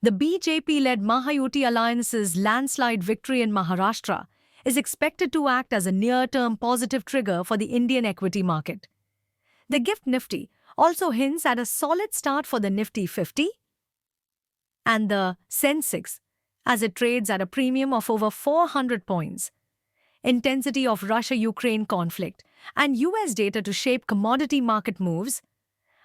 The BJP-led Mahayuti alliance's landslide victory in Maharashtra is expected to act as a near-term positive trigger for the Indian equity market. The gift Nifty also hints at a solid start for the Nifty 50 and the Sensex as it trades at a premium of over 400 points. Intensity of Russia-Ukraine conflict and US data to shape commodity market moves.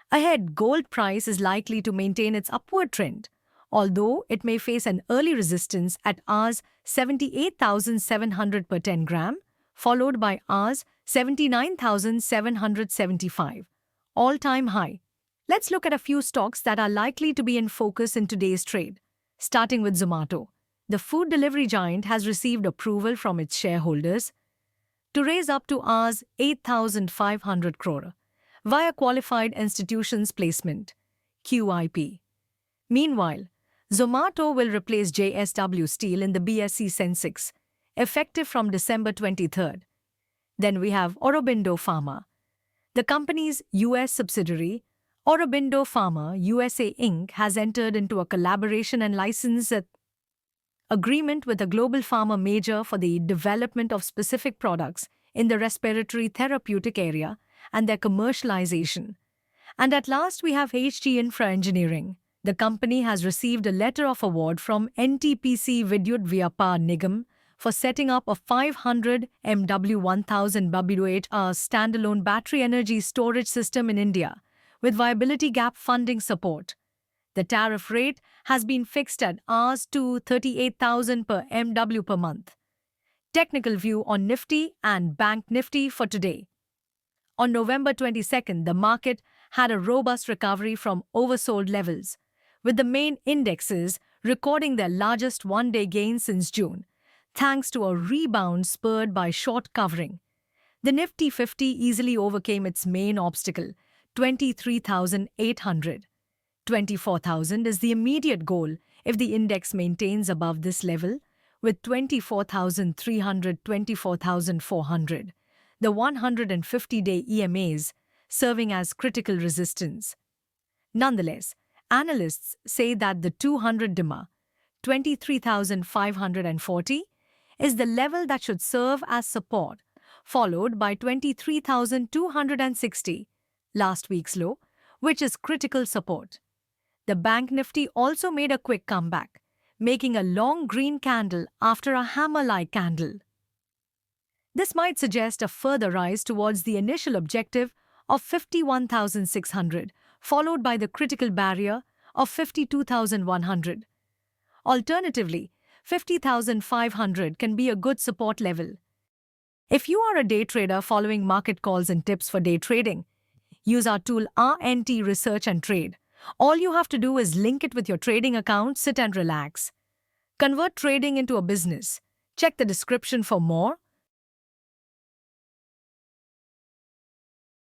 Ahead, gold price is likely to maintain its upward trend, although it may face an early resistance at Rs 78,700 per 10 gram, followed by Rs 79,775, all-time high. Let's look at a few stocks that are likely to be in focus in today's trade. Starting with Zomato. The food delivery giant has received approval from its shareholders to raise up to Rs 8,500 crore via qualified institutions placement, QIP. Meanwhile, Zomato will replace JSW Steel in the BSE Sensex, effective from December 23rd. Then we have Aurobindo Pharma. The company's US subsidiary, Aurobindo Pharma USA Inc. has entered into a collaboration and license agreement with a global pharma major for the development of specific products in the respiratory therapeutic area and their commercialization. And at last we have HG Infra Engineering. The company has received a letter of award from NTPC Vidyut Vyapar Nigam for setting up a 500 MW 1000 WH standalone battery energy storage system in India with viability gap funding support. The tariff rate has been fixed at Rs 238,000 per MW per month. Technical view on Nifty and Bank Nifty for today. On November 22nd, the market had a robust recovery from oversold levels, with the main indexes recording their largest one-day gain since June, thanks to a rebound spurred by short covering. The Nifty 50 easily overcame its main obstacle, 23,800. 24,000 is the immediate goal if the index maintains above this level, with 24,300, 24,400, the 150-day EMAs serving as critical resistance. Nonetheless, analysts say that the 200 DMA, 23,540, is the level that should serve as support, followed by 23,260, last week's low, which is critical support. The Bank Nifty also made a quick comeback, making a long green candle after a hammer-like candle. This might suggest a further rise towards the initial objective of 51,600, followed by the critical barrier of 52,100. Alternatively, 50,500 can be a good support level. If you are a day trader following market calls and tips for day trading, use our tool RNT Research and Trade. All you have to do is link it with your trading account, sit and relax. Convert trading into a business. Check the description for more.